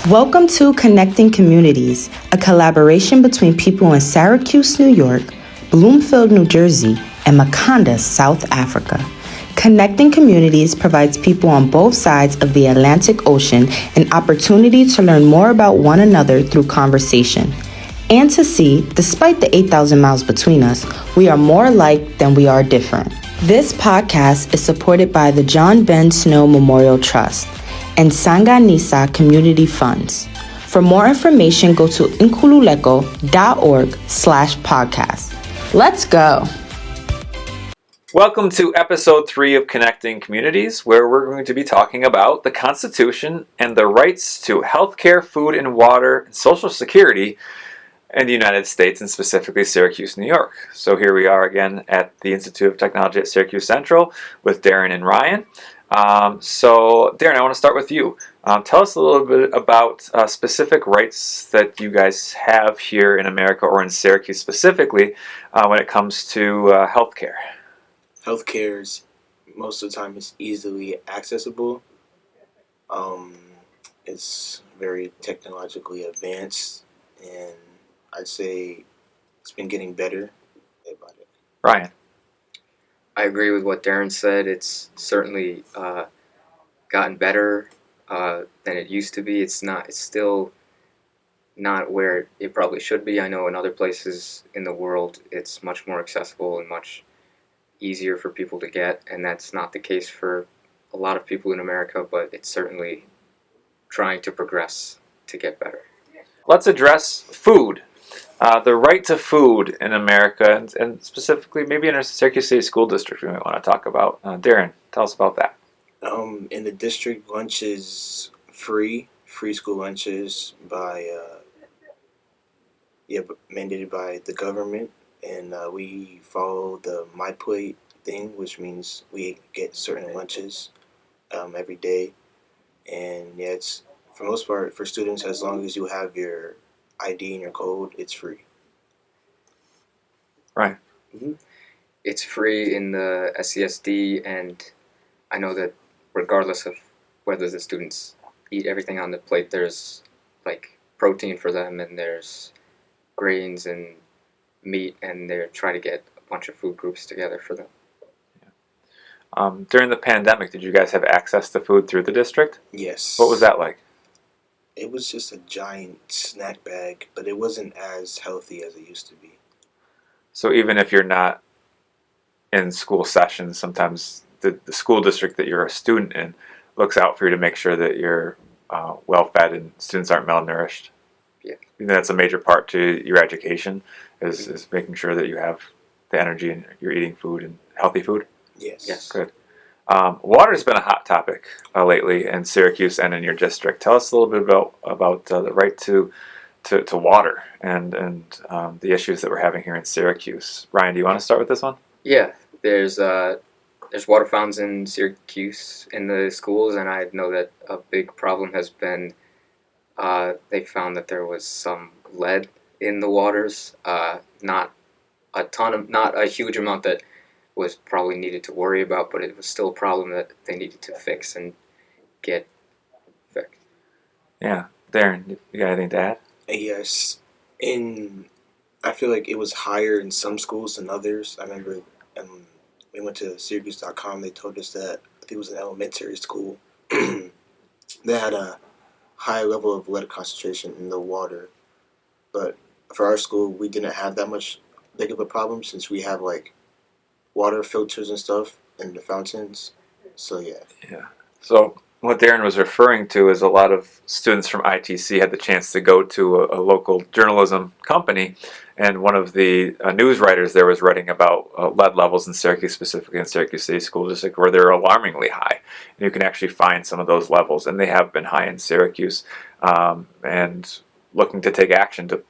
Welcome to Connecting Communities, a collaboration between people in Syracuse, New York, Bloomfield, New Jersey, and Makanda, South Africa. Connecting Communities provides people on both sides of the Atlantic Ocean an opportunity to learn more about one another through conversation, and to see, despite the 8,000 miles between us, we are more alike than we are different. This podcast is supported by the John Ben Snow Memorial Trust and Sanganisa Community Funds. For more information, go to inkululeko.org/podcast. Let's go. Welcome to episode 3 of Connecting Communities, where we're going to be talking about the Constitution and the rights to healthcare, food and water, and Social Security in the United States, and specifically Syracuse, New York. So here we are again at the Institute of Technology at Syracuse Central with Darren and Ryan. So Darren, I want to start with you. Tell us a little bit about specific rights that you guys have here in America or in Syracuse specifically when it comes to healthcare. Healthcare is most of the time is easily accessible. It's very technologically advanced, and I'd say it's been getting better about it. Ryan. I agree with what Darren said. It's certainly gotten better than it used to be. It's still not where it probably should be. I know in other places in the world it's much more accessible and much easier for people to get, and that's not the case for a lot of people in America, but it's certainly trying to progress to get better. Let's address food. The right to food in America, and specifically maybe in our Syracuse City School District we might want to talk about. Darren, tell us about that. In the district, lunch is free school lunches mandated by the government, and we follow the My Plate thing, which means we get certain lunches every day, and yeah, it's for the most part for students, as long as you have your ID and your code, it's free. Right. Mm-hmm. It's free in the SCSD, and I know that regardless of whether the students eat everything on the plate, there's like protein for them, and there's grains and meat, and they try to get a bunch of food groups together for them. Yeah. During the pandemic, did you guys have access to food through the district? Yes. What was that like? It was just a giant snack bag, but it wasn't as healthy as it used to be. So even if you're not in school sessions, sometimes the school district that you're a student in looks out for you to make sure that you're well-fed and students aren't malnourished. Yeah. I think that's a major part to your education is making sure that you have the energy and you're eating food and healthy food. Yes. Good. Water's been a hot topic lately in Syracuse and in your district. Tell us a little bit about the right to water and the issues that we're having here in Syracuse. Ryan, do you want to start with this one? Yeah, there's water fountains in Syracuse in the schools, and I know that a big problem has been they found that there was some lead in the waters. Not a huge amount that was probably needed to worry about, but it was still a problem that they needed to fix and get fixed. Yeah. Darren, you got anything to add? Yes. I feel like it was higher in some schools than others. I remember we went to Syracuse.com. They told us that I think it was an elementary school. They had a high level of lead concentration in the water. But for our school, we didn't have that much big of a problem since we have like water filters and stuff in the fountains. So yeah. Yeah. So what Darren was referring to is a lot of students from ITC had the chance to go to a local journalism company, and one of the news writers there was writing about lead levels in Syracuse, specifically in Syracuse City School District, where they're alarmingly high. And you can actually find some of those levels, and they have been high in Syracuse, and looking to take action to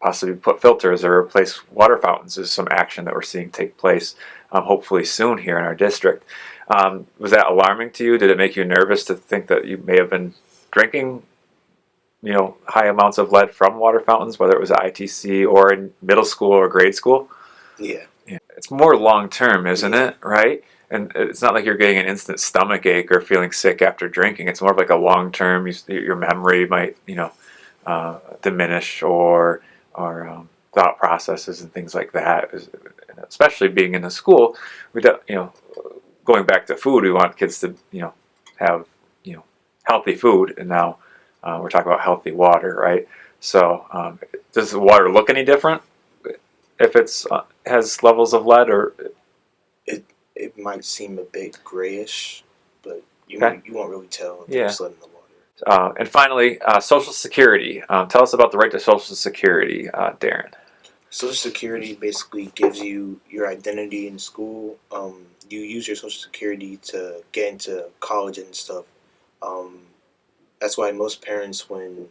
possibly put filters or replace water fountains is some action that we're seeing take place hopefully soon here in our district. Was that alarming to you? Did it make you nervous to think that you may have been drinking, high amounts of lead from water fountains, whether it was at ITC or in middle school or grade school? Yeah, It's more long term, isn't it? Right? And it's not like you're getting an instant stomach ache or feeling sick after drinking. It's more of like a long term. Your memory might, diminish, or thought processes and things like that. Especially being in a school, going back to food, we want kids to, have, healthy food, and now we're talking about healthy water, right? So, does the water look any different if it's has levels of lead, or It might seem a bit grayish, but okay? you won't really tell if Yeah. there's lead in the water. And finally, Social Security. Tell us about the right to Social Security, Darren. Social Security basically gives you your identity in school. You use your Social Security to get into college and stuff. Um, that's why most parents, when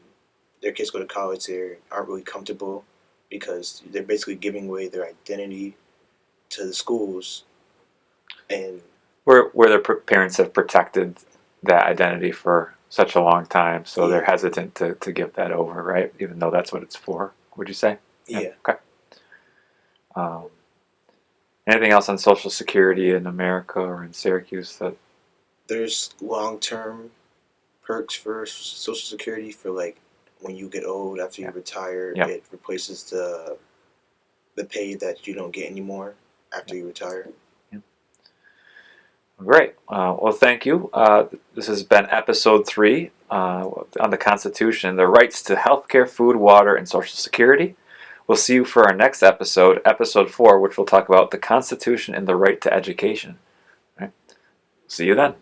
their kids go to college, they aren't really comfortable because they're basically giving away their identity to the schools. And Where their parents have protected that identity for such a long time, so they're hesitant to give that over, right? Even though that's what it's for. Would you say? yeah. Okay. Anything else on Social Security in America or in Syracuse that? There's long-term perks for Social Security for like when you get old after you retire. Yeah. It replaces the pay that you don't get anymore after you retire. Great. Well, thank you. This has been episode 3 on the Constitution, the rights to healthcare, food, water, and Social Security. We'll see you for our next episode, episode 4, which will talk about the Constitution and the right to education. All right. See you then.